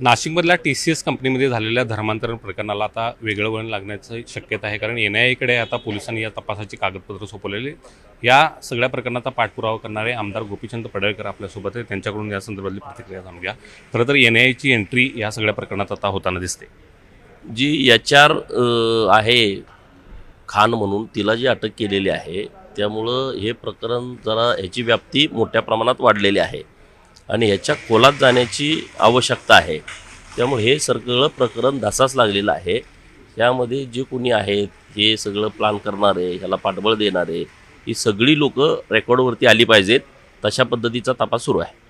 नाशिकमधल्या TCS कंपनीमध्ये झालेल्या धर्मांतरण प्रकरणाला आता वेगळं वळण लागण्याची शक्यता आहे, कारण NIA आता पोलिसांनी या तपासाची कागदपत्र सोपवलेली. या सगळ्या प्रकरणाचा पाठपुरावा करणारे आमदार गोपीचंद पडळकर आपल्यासोबत आहे. त्यांच्याकडून या संदर्भातली प्रतिक्रिया जाणून घ्या. खरं तर NIAची एंट्री या सगळ्या प्रकरणात आता होताना दिसते. जी HR आहे खान म्हणून, तिला जी अटक केलेली आहे, त्यामुळं हे प्रकरण जरा ह्याची व्याप्ती मोठ्या प्रमाणात वाढलेली आहे आणि ह्याच्या खोलात जाण्याची आवश्यकता आहे. त्यामुळे हे सगळं प्रकरण धसास लागलेलं आहे. यामध्ये जे कोणी आहेत, हे सगळं प्लॅन करणारे, ह्याला पाठबळ देणारे, ही सगळी लोकं रेकॉर्डवरती आली पाहिजेत. तशा पद्धतीचा तपास सुरू आहे.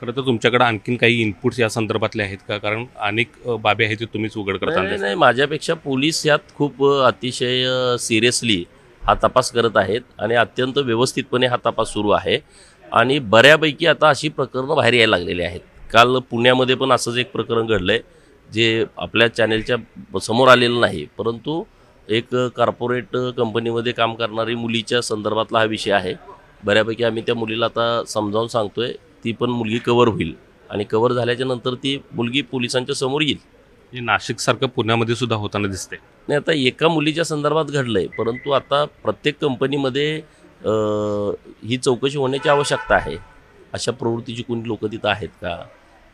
खरं तर तुमच्याकडे आणखीन काही इनपुट्स या संदर्भातले आहेत का? कारण अनेक बाबी आहेत ते तुम्हीच उघड करता. नाही, माझ्यापेक्षा पोलीस यात खूप अतिशय सिरियसली हा तपास करत आहेत आणि अत्यंत व्यवस्थितपणे हा तपास सुरू आहे आणि बऱ्यापैकी आता अशी प्रकरणं बाहेर यायला लागलेली आहेत. काल पुण्यामध्ये पण असंच एक प्रकरण घडलं आहे, जे आपल्या चॅनेलच्या समोर आलेलं नाही, परंतु एक कॉर्पोरेट कंपनीमध्ये काम करणारी मुलीच्या संदर्भातला हा विषय आहे. बऱ्यापैकी आम्ही त्या मुलीला आता समजावून सांगतोय. ती पण मुलगी कव्हर होईल आणि कव्हर झाल्याच्या नंतर ती मुलगी पोलिसांच्या समोर येईल. हे नाशिकसारखं पुण्यामध्ये सुद्धा होताना दिसते. नाही, आता एका मुलीच्या संदर्भात घडलं आहे, परंतु आता प्रत्येक कंपनीमध्ये ही चौकशी होण्याची आवश्यकता आहे. अशा प्रवृत्तीची कोणी लोक तिथं आहेत का?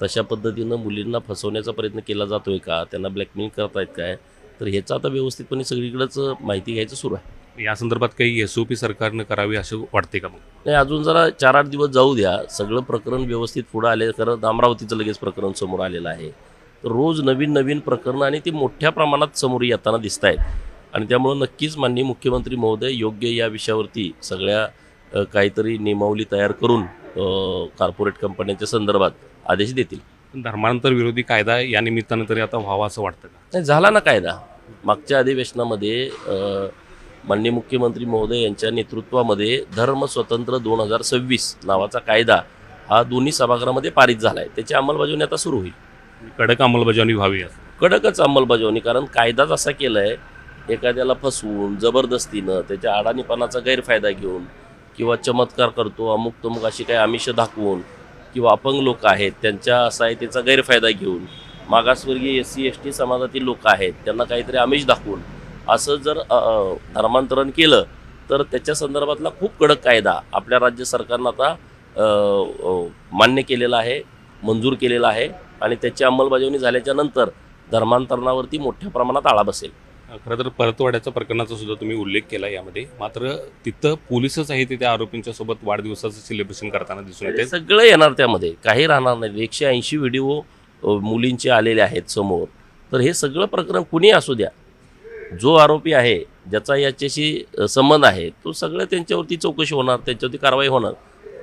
तशा पद्धतीनं मुलींना फसवण्याचा प्रयत्न केला जातो आहे का? त्यांना ब्लॅकमेल करतायत काय? तर ह्याचं आता व्यवस्थितपणे सगळीकडेच माहिती घ्यायचं सुरू आहे. या संदर्भात काही SOP सरकारनं करावी असं वाटते का? मग नाही, अजून जरा 4-8 दिवस जाऊ द्या. सगळं प्रकरण व्यवस्थित पुढं आले. खरं अमरावतीचं लगेच प्रकरण समोर आलेलं आहे. तर रोज नवीन प्रकरणं आणि ती मोठ्या प्रमाणात समोर येताना दिसत आहेत आणि त्यामुळं नक्कीच माननीय मुख्यमंत्री महोदय योग्य या विषयावरती सगळ्या काहीतरी नियमावली तयार करून कॉर्पोरेट कंपन्यांच्या संदर्भात आदेश देतील. धर्मांतर विरोधी कायदा या निमित्तानं तरी आता व्हावा असं वाटतं का? नाही, झाला ना कायदा. मागच्या अधिवेशनामध्ये माननीय मुख्यमंत्री महोदय यांच्या नेतृत्वामध्ये धर्म स्वतंत्र 2026 नावाचा कायदा हा दोन्ही सभागृहामध्ये पारित झाला आहे. त्याची अंमलबजावणी आता सुरू होईल. कडक अंमलबजावणी व्हावी असं. कडकच अंमलबजावणी, कारण कायदाच असा केला आहे, एखाद्याला फसवून जबरदस्तीनं त्याच्या अडाणीपणाचा गैरफायदा घेऊन किंवा चमत्कार करतो अमुक तमुक अशी काही आमिष दाखवून किंवा अपंग लोक आहेत त्यांच्या असहायतेचा गैरफायदा घेऊन, मागासवर्गीय SC ST समाजातील लोक आहेत त्यांना काहीतरी आमिष दाखवून असं जर धर्मांतरण केलं तर त्याच्या संदर्भातला खूप कडक कायदा आपल्या राज्य सरकारनं आता मान्य केलेला आहे, मंजूर केलेला आहे आणि त्याची अंमलबजावणी झाल्याच्या नंतर धर्मांतरणावरती मोठ्या प्रमाणात आळा बसेल. खरं तर परतवाड्याच्या प्रकरणाचा सुद्धा तुम्ही उल्लेख केला यामध्ये. मात्र तिथं पोलिसच आहे ते त्या आरोपींच्या सोबत वाढदिवसाचं सेलिब्रेशन करताना दिसून येते. सगळं येणार त्यामध्ये, काही राहणार नाही. 180 व्हिडिओ मुलींचे आलेले आहेत समोर. तर हे सगळं प्रकरण कुणी असू द्या, जो आरोपी आहे ज्याचा याच्याशी संबंध आहे तो सगळं त्यांच्यावरती चौकशी होणार, त्यांच्यावरती कारवाई होणार.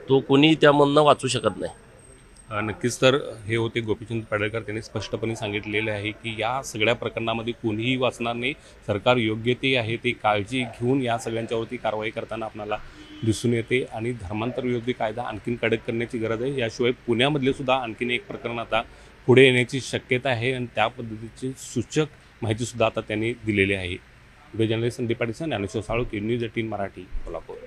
तो कोणी त्यामधनं वाचू शकत नाही. नक्कीच. तर हे होते गोपीचंद पडळकर. त्यांनी स्पष्टपणे सांगितलेले आहे की या सगळ्या प्रकरणामध्ये कोणीही वाचणार नाही. सरकार योग्य ते आहे ते काळजी घेऊन या सगळ्यांच्यावरती कारवाई करताना आपल्याला दिसून येते आणि धर्मांतर विरोधी कायदा आणखीन कडक करण्याची गरज आहे. याशिवाय पुण्यामधले सुद्धा आणखीन एक प्रकरण आता पुढे येण्याची शक्यता आहे आणि त्या पद्धतीची सूचक माहितीसुद्धा आता त्यांनी दिलेली आहे. Journalist Sandeep Patil, Dnyaneshwar Salunkhe, news 18 Marathi, Kolhapur.